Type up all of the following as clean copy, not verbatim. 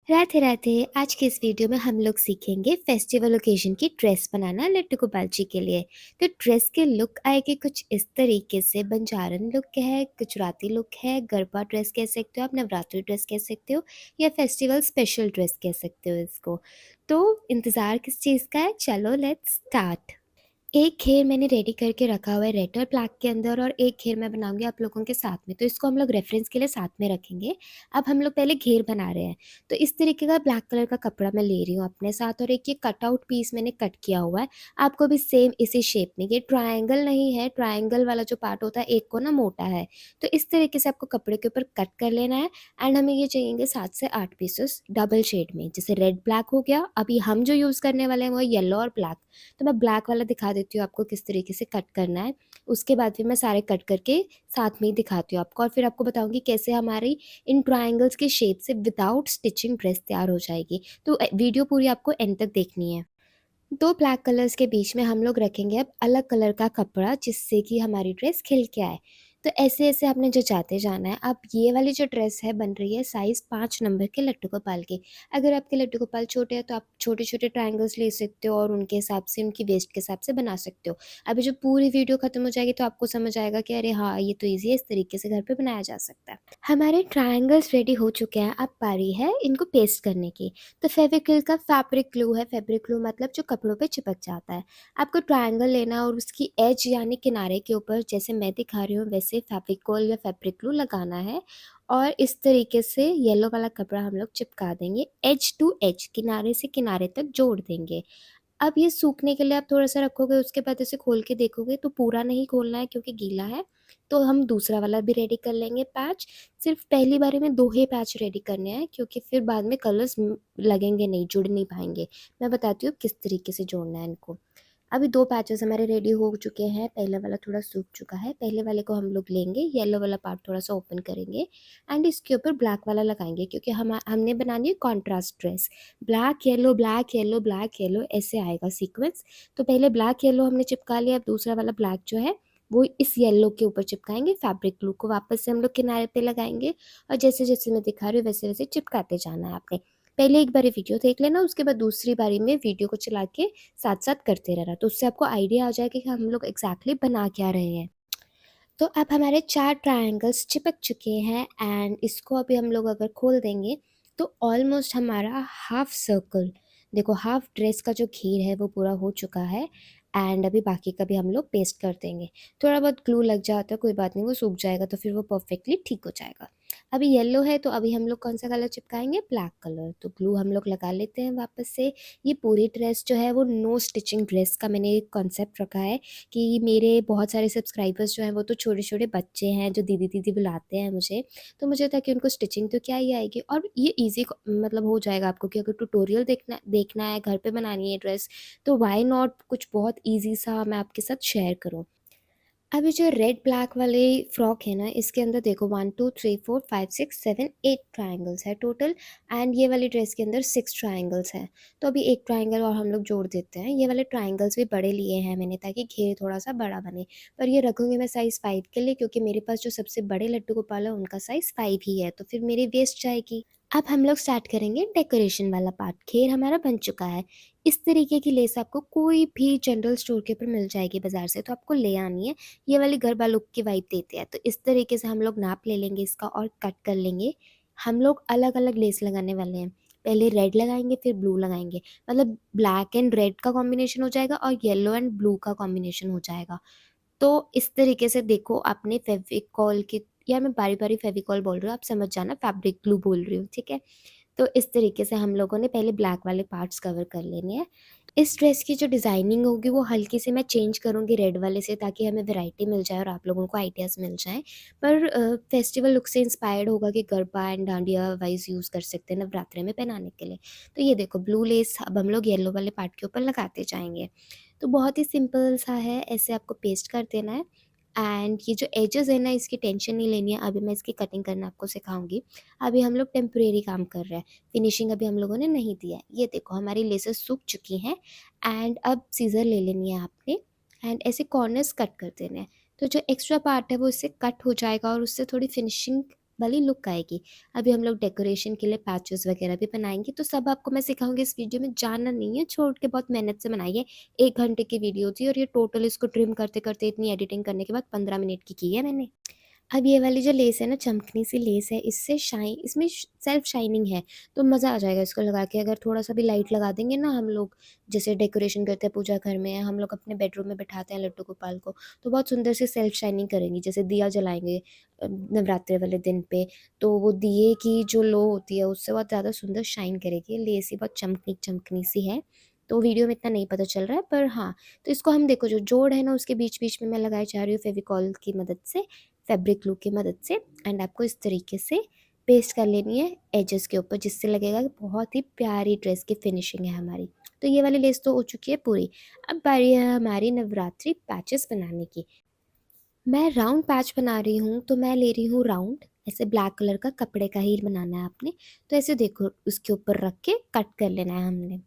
राधे राधे। आज के इस वीडियो में हम लोग सीखेंगे फेस्टिवल ओकेजन की ड्रेस बनाना लड्डू गोपाल जी के लिए। तो ड्रेस के लुक आएगी कुछ इस तरीके से। बंजारन लुक है, गुजराती लुक है, गरबा ड्रेस कह सकते हो आप, नवरात्रि ड्रेस कह सकते हो, या फेस्टिवल स्पेशल ड्रेस कह सकते हो इसको। तो इंतज़ार किस चीज़ का है, चलो लेट्स स्टार्ट। एक घेर मैंने रेडी करके रखा हुआ है रेड और ब्लैक के अंदर, और एक घेर मैं बनाऊंगी आप लोगों के साथ में, तो इसको हम लोग रेफरेंस के लिए साथ में रखेंगे। अब हम लोग पहले घेर बना रहे हैं। तो इस तरीके का ब्लैक कलर का कपड़ा मैं ले रही हूँ अपने साथ, और एक ये कटआउट पीस मैंने कट किया हुआ है। आपको भी सेम इसी शेप में, ये ट्रायंगल नहीं है, ट्रायंगल वाला जो पार्ट होता है एक को ना मोटा है। तो इस तरीके से आपको कपड़े के ऊपर कट कर लेना है। एंड हमें ये चाहिए 7 से 8 पीसेस डबल शेड में, जैसे रेड ब्लैक हो गया। अभी हम जो यूज़ करने वाले हैं वो येलो और ब्लैक। तो मैं ब्लैक वाला दिखा देती हूँ आपको किस तरीके से कट करना है। उसके बाद फिर मैं सारे कट करके साथ में ही दिखाती हूँ आपको, और फिर आपको बताऊँगी कैसे हमारी इन ट्रायंगल्स की शेप से विदाउट स्टिचिंग ड्रेस तैयार हो जाएगी। तो वीडियो पूरी आपको एंड तक देखनी है। दो ब्लैक कलर्स के बीच में हम लोग रखेंगे अब अलग कलर का कपड़ा, जिससे कि हमारी ड्रेस खिल के आए। तो ऐसे ऐसे आपने जचाते जाना है। अब ये वाली जो ड्रेस है बन रही है साइज़ 5 नंबर के लट्टू गोपाल की। अगर आपके लट्टू गोपाल छोटे हैं तो आप छोटे छोटे ट्रायंगल्स ले सकते हो, और उनके हिसाब से, उनकी वेस्ट के हिसाब से बना सकते हो। अभी जब पूरी वीडियो खत्म हो जाएगी तो आपको समझ आएगा कि अरे हाँ, ये तो ईजी है, इस तरीके से घर पे बनाया जा सकता है। हमारे ट्रायंगल्स रेडी हो चुके हैं, अब पारी है इनको पेस्ट करने की। तो फेविक्रिल का फैब्रिक ग्लू है। फैब्रिक ग्लू मतलब जो कपड़ों पे चिपक जाता है। आपको ट्रायंगल लेना है और उसकी एज यानी किनारे के ऊपर जैसे मैं दिखा रही हूँ वैसे फैब्रिकोल या फैब्रिक ग्लू लगाना है। और इस तरीके से येलो वाला कपड़ा हम लोग चिपका देंगे, एज टू एज, किनारे से किनारे तक जोड़ देंगे। अब ये सूखने के लिए आप थोड़ा-सा रखोगे, उसके बाद इसे खोल के देखोगे तो पूरा नहीं खोलना है क्योंकि गीला है। तो हम दूसरा वाला भी रेडी कर लेंगे पैच। सिर्फ़ पहली बारी में 2 ही पैच रेडी करने हैं, क्योंकि फिर बाद में कलर्स लगेंगे नहीं, जुड़ नहीं पाएँगे। मैं बताती हूँ किस तरीके से जोड़ना है इनको। अभी 2 पैचेस हमारे रेडी हो चुके हैं। पहला वाला थोड़ा सूख चुका है। पहले वाले को हम लोग लेंगे, येलो वाला पार्ट थोड़ा-सा ओपन करेंगे एंड इसके ऊपर ब्लैक वाला लगाएँगे, क्योंकि हमने बनानी है contrast dress. Black yellow, black yellow, black yellow, ऐसे आएगा सीक्वेंस। तो पहले ब्लैक येलो हमने चिपका लिया, अब दूसरा वाला ब्लैक जो है वो इस येलो के ऊपर चिपकाएँगे। फैब्रिक ग्लू को वापस से हम लोग किनारे पे लगाएँगे, और जैसे-जैसे मैं दिखा रही हूँ वैसे-वैसे चिपकाते जाना है आपने। पहले एक बारी वीडियो देख लेना, उसके बाद दूसरी बारी में वीडियो को चला के साथ-साथ करते रहना, तो उससे आपको आइडिया आ जाएगा कि हम लोग एग्ज़ैक्टली बना क्या रहे हैं। तो अब हमारे 4 ट्रायंगल्स चिपक चुके हैं, एंड इसको अभी हम लोग अगर खोल देंगे तो ऑलमोस्ट हमारा हाफ सर्कल, देखो हाफ ड्रेस का जो घेर है वो पूरा हो चुका है। एंड अभी बाकी का भी हम लोग पेस्ट कर देंगे। थोड़ा बहुत ग्लू लग जाता है, कोई बात नहीं, वो सूख जाएगा तो फिर वो परफेक्टली ठीक हो जाएगा। अभी येलो है तो अभी हम लोग कौन सा कलर चिपकाएंगे, ब्लैक कलर। तो ग्लू हम लोग लगा लेते हैं वापस से। ये पूरी ड्रेस जो है वो नो स्टिचिंग ड्रेस का मैंने एक कॉन्सेप्ट रखा है, कि मेरे बहुत सारे सब्सक्राइबर्स जो हैं वो तो छोटे-छोटे बच्चे हैं जो दीदी-दीदी बुलाते हैं मुझे। तो मुझे था कि उनको स्टिचिंग तो क्या ही आएगी, और ये ईज़ी मतलब हो जाएगा आपको, कि अगर ट्यूटोरियल देखना है, घर पे बनानी है ड्रेस, तो व्हाई नॉट कुछ बहुत ईज़ी सा मैं आपके साथ शेयर करूँ। अभी जो रेड ब्लैक वाली फ्रॉक है ना, इसके अंदर देखो 1 2 3 4 5 6 7 8 ट्रायंगल्स है टोटल। एंड ये वाली ड्रेस के अंदर 6 ट्रायंगल्स हैं। तो अभी एक ट्रायंगल और हम लोग जोड़ देते हैं। ये वाले ट्रायंगल्स भी बड़े लिए हैं मैंने, ताकि घेर थोड़ा सा बड़ा बने। पर ये रखूँगी मैं साइज़ 5 के लिए, क्योंकि मेरे पास जो सबसे बड़े लड्डू गोपाल है उनका साइज़ 5 ही है, तो फिर मेरी वेस्ट जाएगी। अब हम लोग स्टार्ट करेंगे डेकोरेशन वाला पार्ट। घेर हमारा बन चुका है। इस तरीके की लेस आपको कोई भी जनरल स्टोर के ऊपर मिल जाएगी बाज़ार से, तो आपको ले आनी है। ये वाली गरबा लुक की वाइब देते हैं, तो इस तरीके से हम लोग नाप ले लेंगे इसका और कट कर लेंगे। हम लोग अलग अलग लेस लगाने वाले हैं। पहले रेड लगाएंगे, फिर ब्लू लगाएंगे, मतलब ब्लैक एंड रेड का कॉम्बिनेशन हो जाएगा और येलो एंड ब्लू का कॉम्बिनेशन हो जाएगा। तो इस तरीके से देखो, आपने फेविकॉल की, या मैं बारी बारी फेविकॉल बोल रही हूँ, आप समझ जाना फैब्रिक ग्लू बोल रही हूँ, ठीक है। तो इस तरीके से हम लोगों ने पहले ब्लैक वाले पार्ट्स कवर कर लेने हैं। इस ड्रेस की जो डिज़ाइनिंग होगी वो हल्की सी मैं चेंज करूँगी रेड वाले से, ताकि हमें वैरायटी मिल जाए और आप लोगों को आइडियाज़ मिल जाएँ। पर फेस्टिवल लुक से इंस्पायर्ड होगा, कि garba and dandiya wise use कर सकते हैं नवरात्रे में पहनाने के लिए। तो ये देखो ब्लू लेस अब हम लोग येलो वाले पार्ट के ऊपर लगाते जाएँगे। तो बहुत ही सिंपल सा है, ऐसे आपको पेस्ट कर देना है। एंड ये जो एजेस है ना, इसकी टेंशन नहीं लेनी है, अभी मैं इसकी कटिंग करना आपको सिखाऊंगी। अभी हम लोग टेम्परेरी काम कर रहे हैं, फिनिशिंग अभी हम लोगों ने नहीं दिया है। ये देखो हमारी लेसेस सूख चुकी हैं। एंड अब सीज़र ले लेनी है आपने, एंड ऐसे कॉर्नर्स कट कर देने हैं। तो जो एक्स्ट्रा पार्ट है वो इससे कट हो जाएगा और उससे थोड़ी फिनिशिंग वाली लुक आएगी। अभी हम लोग डेकोरेशन के लिए पैचेस वगैरह भी बनाएंगे, तो सब आपको मैं सिखाऊंगी इस वीडियो में, जानना नहीं है, छोड़ के बहुत मेहनत से बनाई है। 1 घंटे की वीडियो थी और ये टोटल इसको ट्रिम करते करते इतनी एडिटिंग करने के बाद 15 मिनट की है मैंने। अब ये वाली जो लेस है ना, चमकनी सी लेस है, इससे शाइन, इसमें सेल्फ शाइनिंग है, तो मज़ा आ जाएगा इसको लगा के। अगर थोड़ा सा भी लाइट लगा देंगे ना हम लोग, जैसे डेकोरेशन करते हैं पूजा घर में, हम लोग अपने बेडरूम में बैठाते हैं लड्डू गोपाल को, तो बहुत सुंदर से सेल्फ शाइनिंग करेंगी। जैसे दिया जलाएंगे नवरात्रि वाले दिन पे, तो वो दिए की जो लो होती है उससे बहुत ज़्यादा सुंदर शाइन करेगी। लेस ही बहुत चमकनी चमकनी सी है, तो वीडियो में इतना नहीं पता चल रहा है, पर हाँ। तो इसको हम देखो, जो जोड़ है ना उसके बीच बीच में मैं लगाई जा रही हूँ फेविकॉल की मदद से, फैब्रिक ग्लू की मदद से। एंड आपको इस तरीके से पेस्ट कर लेनी है एजेस के ऊपर, जिससे लगेगा कि बहुत ही प्यारी ड्रेस की फिनिशिंग है हमारी। तो ये वाली लेस तो हो चुकी है पूरी। अब बारी है हमारी नवरात्रि पैचेस बनाने की। मैं राउंड पैच बना रही हूँ, तो मैं ले रही हूँ राउंड, ऐसे ब्लैक कलर का कपड़े का ही बनाना है आपने। तो ऐसे देखो, उसके ऊपर रख के कट कर लेना है हमने।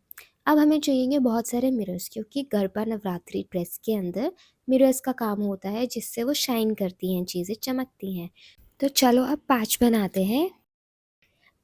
अब हमें चाहिए बहुत सारे मिरर्स, क्योंकि गरबा नवरात्रि ड्रेस के अंदर मिरर्स का काम होता है, जिससे वो शाइन करती हैं, चीज़ें चमकती हैं। तो चलो अब पैच बनाते हैं।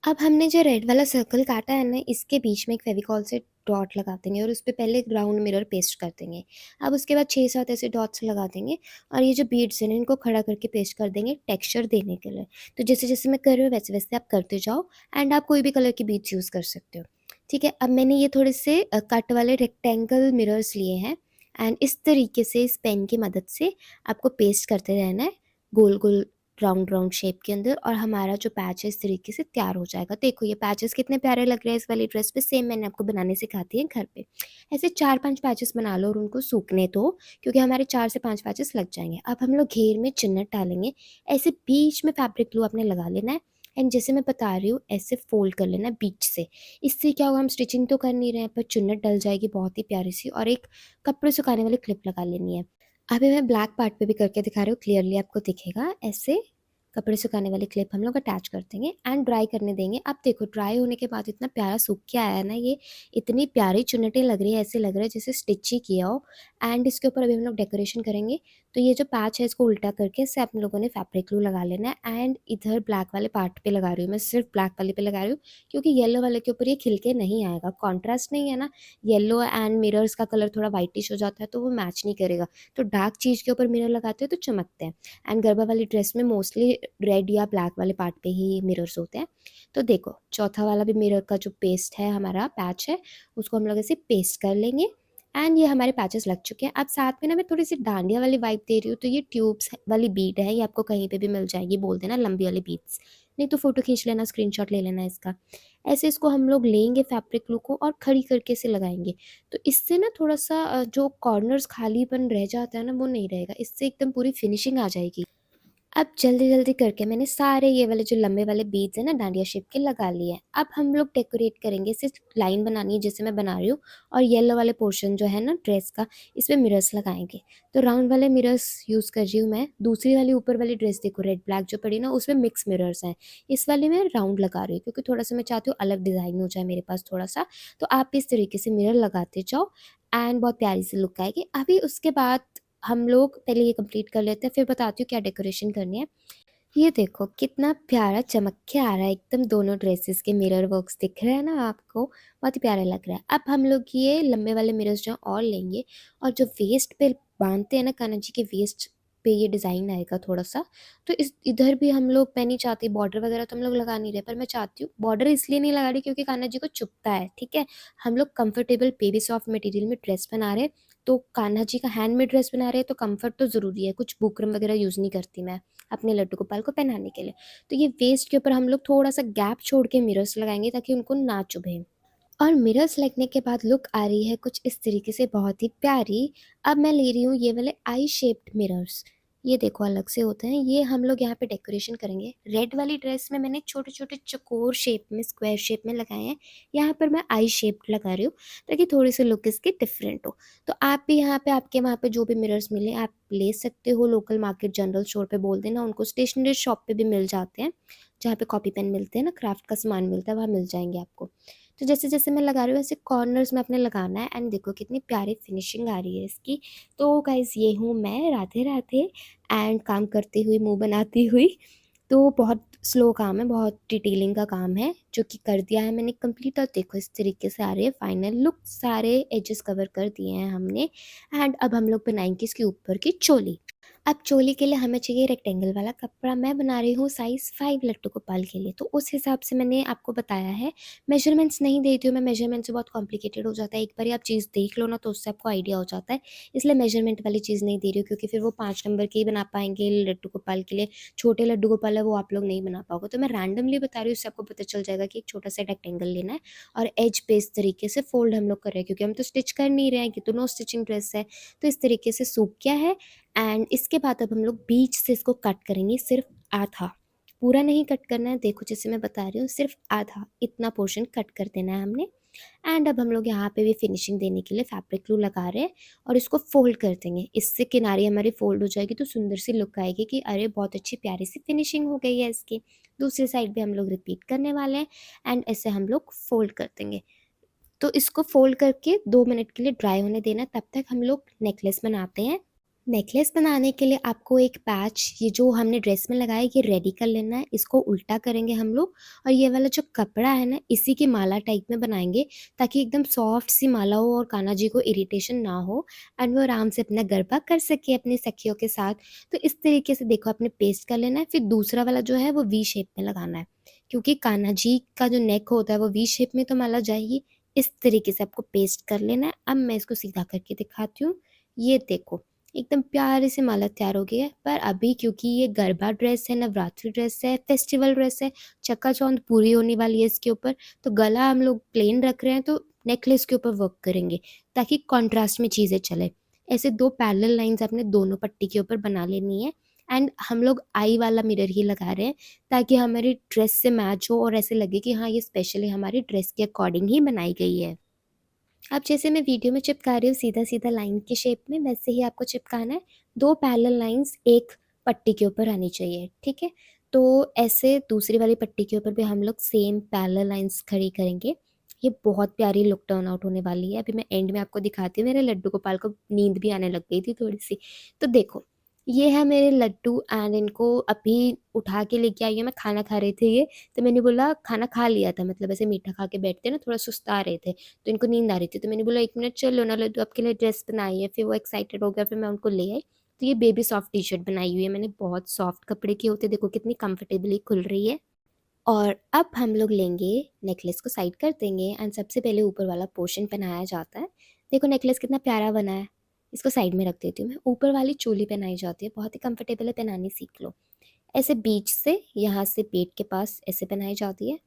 अब हमने जो रेड वाला सर्कल काटा है ना, इसके बीच में एक फेविकॉल से डॉट लगा देंगे और उस पर पहले एक राउंड मिरर पेस्ट कर देंगे। अब उसके बाद 6-7 ऐसे डॉट्स लगा देंगे, और ये जो बीड्स हैं ना, इनको खड़ा करके पेस्ट कर देंगे टेक्सचर देने के लिए। तो जैसे जैसे मैं कर रही हूँ वैसे वैसे आप करते जाओ, एंड आप कोई भी कलर की बीड्स यूज़ कर सकते हो। ठीक है, अब मैंने ये थोड़े से कट वाले रेक्टेंगल मिरर्स लिए हैं, एंड इस तरीके से इस पेन की मदद से आपको पेस्ट करते रहना है, गोल गोल राउंड राउंड शेप के अंदर, और हमारा जो पैच है इस तरीके से तैयार हो जाएगा। देखो ये पैचेस कितने प्यारे लग रहे हैं इस वाली ड्रेस पे, सेम मैंने आपको बनाने सिखाती है घर पे। ऐसे 4-5 पैचेस बना लो और उनको सूखने दो, क्योंकि हमारे 4 से 5 पैचेस लग जाएंगे। अब हम लोग घेर में चिन्नट डालेंगे, ऐसे बीच में फैब्रिक ग्लू आपने लगा लेना है, एंड जैसे मैं बता रही हूँ ऐसे फोल्ड कर लेना है बीच से। इससे क्या होगा, हम स्टिचिंग तो कर नहीं रहे हैं, पर चुन्नट डल जाएगी बहुत ही प्यारी सी, और एक कपड़े सुखाने वाली क्लिप लगा लेनी है। अभी मैं ब्लैक पार्ट पे भी करके दिखा रही हूँ, क्लियरली आपको दिखेगा। ऐसे कपड़े सुखाने वाली क्लिप हम लोग अटैच कर देंगे एंड ड्राई करने देंगे। अब देखो ड्राई होने के बाद इतना प्यारा सूख के आया है ना, ये इतनी प्यारी चुन्नटें लग रही है, ऐसे लग रहा है जैसे स्टिच ही किया हो। एंड इसके ऊपर अभी हम लोग डेकोरेशन करेंगे। तो ये जो पैच है इसको उल्टा करके इससे आप लोगों ने फैब्रिक ग्लू लगा लेना है, एंड इधर ब्लैक वाले पार्ट पे लगा रही हूँ, मैं सिर्फ ब्लैक वाले पे लगा रही हूँ, क्योंकि येलो वाले के ऊपर ये खिल के नहीं आएगा, कॉन्ट्रास्ट नहीं है ना। येलो एंड मिरर्स का कलर थोड़ा वाइटिश हो जाता है, तो वो मैच नहीं करेगा। तो डार्क चीज़ के ऊपर मिरर लगाते हैं तो चमकते हैं। एंड गरबा वाली ड्रेस में मोस्टली रेड या ब्लैक वाले पार्ट पे ही मिरर्स होते हैं। तो देखो चौथा वाला भी मिरर का जो पेस्ट है, हमारा पैच है, उसको हम लोग ऐसे पेस्ट कर लेंगे। एंड ये हमारे पैचेस लग चुके हैं। अब साथ में ना मैं थोड़ी सी डांडिया वाली वाइब दे रही हूँ, तो ये ट्यूब्स वाली बीड है, ये आपको कहीं पे भी मिल जाएगी, बोल देना लंबी वाली बीड्स, नहीं तो फोटो खींच लेना, स्क्रीनशॉट ले लेना इसका। ऐसे इसको हम लोग लेंगे फैब्रिक ग्लू को और खड़ी करके से लगाएंगे। तो इससे ना थोड़ा सा जो कॉर्नर्स खालीपन रह जाता है ना, वो नहीं रहेगा, इससे एकदम पूरी फिनिशिंग आ जाएगी। अब जल्दी जल्दी करके मैंने सारे ये वाले जो लंबे वाले बीड्स हैं ना डांडिया शेप के लगा लिए हैं। अब हम लोग डेकोरेट करेंगे, सिर्फ लाइन बनानी है जैसे मैं बना रही हूँ, और येलो वाले पोर्शन जो है ना ड्रेस का, इसमें मिरर्स लगाएंगे। तो राउंड वाले मिरर्स यूज़ कर रही हूँ मैं। दूसरी वाली ऊपर वाली ड्रेस देखो रेड ब्लैक जो पड़ी ना, उसमें मिक्स मिरर्स हैं। इस वाले में राउंड लगा रही हूँ, क्योंकि थोड़ा सा मैं चाहती हूँ अलग डिज़ाइन हो जाए मेरे पास थोड़ा सा। तो आप इस तरीके से मिरर लगाते जाओ, एंड बहुत प्यारी सी लुक आएगी। अभी उसके बाद हम लोग पहले ये कंप्लीट कर लेते हैं, फिर बताती हूँ क्या डेकोरेशन करनी है। ये देखो कितना प्यारा चमक के आ रहा है एकदम, दोनों ड्रेसेस के मिरर वर्क्स दिख रहे हैं ना आपको, बहुत ही प्यारा लग रहा है। अब हम लोग ये लंबे वाले मिरर्स जो हैं और लेंगे, और जो वेस्ट पे बांधते हैं ना, कान्हा जी के वेस्ट पे ये डिज़ाइन आएगा थोड़ा सा। तो इस इधर भी हम लोग, मैं नहीं चाहती बॉर्डर वगैरह तो हम लोग लगा नहीं रहे, पर मैं चाहती हूँ बॉर्डर इसलिए नहीं लगा रही क्योंकि कान्हा जी को चुभता है। ठीक है, हम लोग कंफर्टेबल बेबी सॉफ्ट मटेरियल में ड्रेस बना रहे हैं, तो कान्हा जी का हैंडमेड ड्रेस बना रहे हैं, तो कंफर्ट तो ज़रूरी है। कुछ बुकरम वगैरह यूज़ नहीं करती मैं अपने लड्डू गोपाल को पहनाने के लिए। तो ये वेस्ट के ऊपर हम लोग थोड़ा सा गैप छोड़ के मिरर्स लगाएंगे, ताकि उनको ना चुभे। और मिरर्स लगने के बाद लुक आ रही है कुछ इस तरीके से, बहुत ही प्यारी। अब मैं ले रही हूँ ये वाले आई शेप्ड मिरर्स, ये देखो अलग से होते हैं, ये हम लोग यहाँ पे डेकोरेशन करेंगे। रेड वाली ड्रेस में मैंने छोटे छोटे चकोर शेप में, स्क्वायर शेप में लगाए हैं, यहाँ पर मैं आई शेप्ड लगा रही हूँ, ताकि थोड़ी सी लुक इसकी डिफरेंट हो। तो आप भी यहाँ पे, आपके वहाँ पे जो भी मिरर्स मिले आप ले सकते हो। लोकल मार्केट जनरल स्टोर पे बोल देना उनको, स्टेशनरी शॉप पे भी मिल जाते हैं, जहाँ पे कॉपी पेन मिलते हैं ना, क्राफ्ट का सामान मिलता है, वहाँ मिल जाएंगे आपको। तो जैसे जैसे मैं लगा रही हूँ ऐसे कॉर्नर्स में अपने लगाना है, एंड देखो कितनी प्यारी फिनिशिंग आ रही है इसकी। तो गाइज ये हूँ मैं, राधे राधे, एंड काम करती हुई, मुंह बनाती हुई। तो बहुत स्लो काम है, बहुत डिटेलिंग का काम है जो कि कर दिया है मैंने कंप्लीट। और देखो इस तरीके से आ रही है फाइनल लुक, सारे एजेस कवर कर दिए हैं हमने। एंड अब हम लोग बनाएंगे इसके ऊपर की चोली। अब चोली के लिए हमें चाहिए रेक्टेंगल वाला कपड़ा। मैं बना रही हूँ साइज़ 5 लट्टू गोपाल के लिए, तो उस हिसाब से मैंने आपको बताया है। मेजरमेंट्स नहीं देती हूँ मैं, मेजरमेंट से बहुत कॉम्प्लिकेटेड हो जाता है। एक बार आप चीज़ देख लो ना तो उससे आपको आइडिया हो जाता है, इसलिए मेजरमेंट वाली चीज़ नहीं दे रही हूँ, क्योंकि फिर वो 5 नंबर के ही बना पाएंगे लड्डू गोपाल के लिए। छोटे लड्डू गोपाल है वो आप लोग नहीं बना पाओगे, तो मैं रैंडमली बता रही हूँ, उससे आपको पता चल जाएगा कि एक छोटा सा रेक्टेंगल लेना है और एज पे इस तरीके से फोल्ड हम लोग कर रहे हैं, क्योंकि हम तो स्टिच कर नहीं रहे हैं, कि तो नो स्टिचिंग ड्रेस है। तो इस तरीके से सूख गया है। एंड इसके बाद अब हम लोग बीच से इसको कट करेंगे, सिर्फ आधा, पूरा नहीं कट करना है। देखो जैसे मैं बता रही हूँ, सिर्फ आधा इतना पोर्शन कट कर देना है हमने। एंड अब हम लोग यहाँ पे भी फिनिशिंग देने के लिए फैब्रिक ग्लू लगा रहे हैं और इसको फोल्ड कर देंगे। इससे किनारी हमारी फोल्ड हो जाएगी तो सुंदर सी लुक आएगी कि अरे बहुत अच्छी प्यारी सी फिनिशिंग हो गई है इसकी। दूसरी साइड भी हम लोग रिपीट करने वाले हैं एंड ऐसे हम लोग फोल्ड कर देंगे। तो इसको फोल्ड करके 2 मिनट के लिए ड्राई होने देना। तब तक हम लोग नेकलेस बनाते हैं। नेकलेस बनाने के लिए आपको एक पैच, ये जो हमने ड्रेस में लगाया ये रेडी कर लेना है। इसको उल्टा करेंगे हम लोग और ये वाला जो कपड़ा है ना इसी की माला टाइप में बनाएंगे, ताकि एकदम सॉफ्ट सी माला हो और कान्हा जी को इरिटेशन ना हो एंड वो आराम से अपना गरबा कर सके अपनी सखियों के साथ। तो इस तरीके से देखो आपने पेस्ट कर लेना है। फिर दूसरा वाला जो है वो वी शेप में लगाना है, क्योंकि कान्हा जी का जो नेक होता है वो वी शेप में तो माला जाएगी। इस तरीके से आपको पेस्ट कर लेना है। अब मैं इसको सीधा करके दिखाती हूँ। ये देखो एकदम प्यारी सी माला तैयार हो गई है। पर अभी क्योंकि ये गरबा ड्रेस है, नवरात्रि ड्रेस है, फेस्टिवल ड्रेस है, चकाचौंध पूरी होने वाली है इसके ऊपर, तो गला हम लोग प्लेन रख रहे हैं, तो नेकलेस के ऊपर वर्क करेंगे ताकि कॉन्ट्रास्ट में चीज़ें चले। ऐसे 2 पैरेलल लाइंस अपने दोनों पट्टी के ऊपर बना लेनी है। एंड हम लोग आई वाला मिरर ही लगा रहे हैं ताकि हमारी ड्रेस से मैच हो और ऐसे लगे कि हाँ ये स्पेशली हमारी ड्रेस के अकॉर्डिंग ही बनाई गई है। अब जैसे मैं वीडियो में चिपका रही हूँ सीधा सीधा लाइन के शेप में, वैसे ही आपको चिपकाना है। 2 पैरेलल लाइंस एक पट्टी के ऊपर आनी चाहिए, ठीक है। तो ऐसे दूसरी वाली पट्टी के ऊपर भी हम लोग सेम पैरेलल लाइंस खड़ी करेंगे। ये बहुत प्यारी लुक टर्न आउट होने वाली है। अभी मैं एंड में आपको दिखाती हूँ। मेरे लड्डू गोपाल को नींद भी आने लग गई थी थोड़ी सी। तो देखो ये है मेरे लड्डू एंड इनको अभी उठा के लेके आई हूँ। मैं खाना खा रहे थे ये, तो मैंने बोला खाना खा लिया था, मतलब ऐसे मीठा खा के बैठते ना, थोड़ा सुस्ता रहे थे तो इनको नींद आ रही थी, तो मैंने बोला 1 मिनट चलो ना लड्डू आपके लिए ड्रेस बनाई है। फिर वो एक्साइटेड हो गया, फिर मैं उनको ले आई। तो ये बेबी सॉफ्ट टी शर्ट बनाई हुई है मैंने, बहुत सॉफ्ट कपड़े की होते, देखो कितनी कंफर्टेबली खुल रही है। और अब हम लोग लेंगे नेकलेस को साइड कर देंगे एंड सबसे पहले ऊपर वाला पोर्शन पहनाया जाता है। देखो नेकलेस कितना प्यारा बना है। इसको साइड में रख देती हूँ मैं। ऊपर वाली चोली पहनाई जाती है, बहुत ही कंफर्टेबल है, पहनानी सीख लो। ऐसे बीच से यहाँ से पेट के पास ऐसे पहनाई जाती है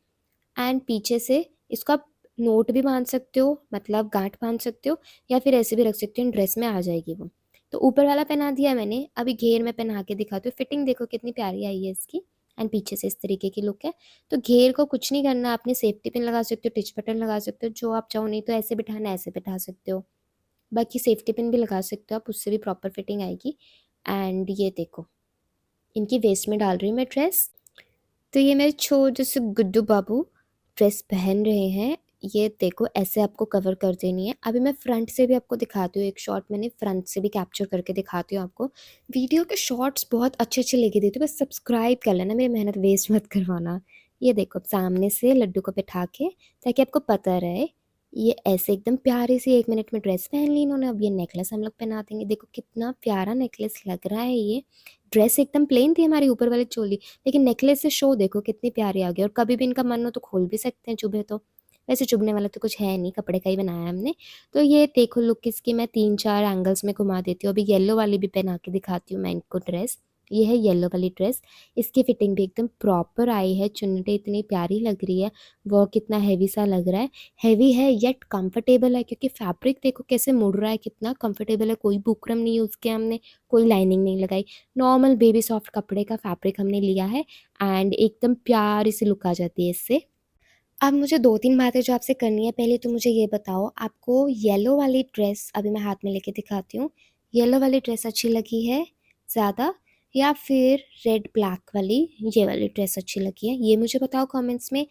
एंड पीछे से इसको आप नोट भी बांध सकते हो, मतलब गांठ बांध सकते हो, या फिर ऐसे भी रख सकते हो, ड्रेस में आ जाएगी वो। तो ऊपर वाला पहना दिया मैंने। अभी घेर में पहना के दिखाती हूँ। फिटिंग देखो कितनी प्यारी आई है इसकी एंड पीछे से इस तरीके की लुक है। तो घेर को कुछ नहीं करना, अपने सेफ्टी पिन लगा सकते हो, टिच बटन लगा सकते हो, जो आप चाहो, नहीं तो ऐसे बिठाना ऐसे बिठा सकते हो। बाकी सेफ्टी पिन भी लगा सकते हो आप, उससे भी प्रॉपर फिटिंग आएगी। एंड ये देखो इनकी वेस्ट में डाल रही हूँ मैं ड्रेस। तो ये मेरे छोटे से गुड्डू बाबू ड्रेस पहन रहे हैं। ये देखो ऐसे आपको कवर कर देनी है। अभी मैं फ्रंट से भी आपको दिखाती हूँ, एक शॉट मैंने फ्रंट से भी कैप्चर करके दिखाती हूँ आपको। वीडियो के शॉर्ट्स बहुत अच्छे अच्छे लेके देती हूँ, बस सब्सक्राइब कर लेना, मेरी मेहनत वेस्ट मत करवाना। ये देखो सामने से लड्डू को बिठा के, ताकि आपको पता रहे। ये ऐसे एकदम प्यारी सी 1 मिनट में ड्रेस पहन ली इन्होंने। अब ये नेकलेस हम लोग पहना देंगे। देखो कितना प्यारा नेकलेस लग रहा है ये। ड्रेस एकदम प्लेन थी हमारी ऊपर वाली चोली, लेकिन नेकलेस से शो देखो कितनी प्यारी आ गई। और कभी भी इनका मन हो तो खोल भी सकते हैं चुभे तो। वैसे चुभने वाला तो कुछ है नहीं, कपड़े का ही बनाया है हमने। तो ये देखो लुक इसकी मैं 3-4 एंगल्स में घुमा देती हूँ। अभी येलो वाली भी पहना के दिखाती हूँ मैं इनको ड्रेस। ये है येलो वाली ड्रेस। इसकी फिटिंग भी एकदम प्रॉपर आई है, चुन्नटे इतनी प्यारी लग रही है, वर्क कितना हैवी सा लग रहा है। हैवी है येट कंफर्टेबल है, क्योंकि फैब्रिक देखो कैसे मुड़ रहा है, कितना कंफर्टेबल है। कोई बुकरम नहीं यूज़ किया हमने, कोई लाइनिंग नहीं लगाई, नॉर्मल बेबी सॉफ्ट कपड़े का फैब्रिक हमने लिया है एंड एकदम प्यारी सी लुक आ जाती है इससे। अब मुझे 2-3 बातें जो आपसे करनी है। पहले तो मुझे ये बताओ, आपको येलो वाली ड्रेस अभी मैं हाथ में लेके दिखाती हूँ, येलो वाली ड्रेस अच्छी लगी है ज़्यादा, या फिर रेड ब्लैक वाली ये वाली ड्रेस अच्छी लगी है, ये मुझे बताओ कमेंट्स में।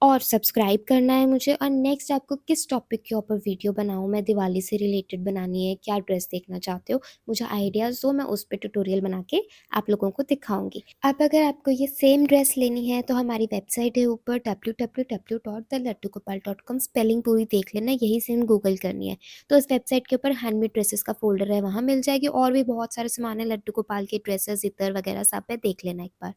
और सब्सक्राइब करना है मुझे। और नेक्स्ट आपको किस टॉपिक के ऊपर वीडियो बनाऊँ, मैं दिवाली से रिलेटेड बनानी है, क्या ड्रेस देखना चाहते हो, मुझे आइडियाज़ दो, मैं उस पे ट्यूटोरियल बना के आप लोगों को दिखाऊंगी। अब अगर आपको ये सेम ड्रेस लेनी है तो हमारी वेबसाइट है ऊपर www.thelattukopal.com, स्पेलिंग पूरी देख लेना, यही सेम गूगल करनी है। तो इस वेबसाइट के ऊपर हैंडमेड ड्रेसेस का फोल्डर है, वहाँ मिल जाएगी। और भी बहुत सारे सामान है, लड्डू गोपाल के ड्रेसेस, इतर वगैरह सब है, देख लेना एक बार।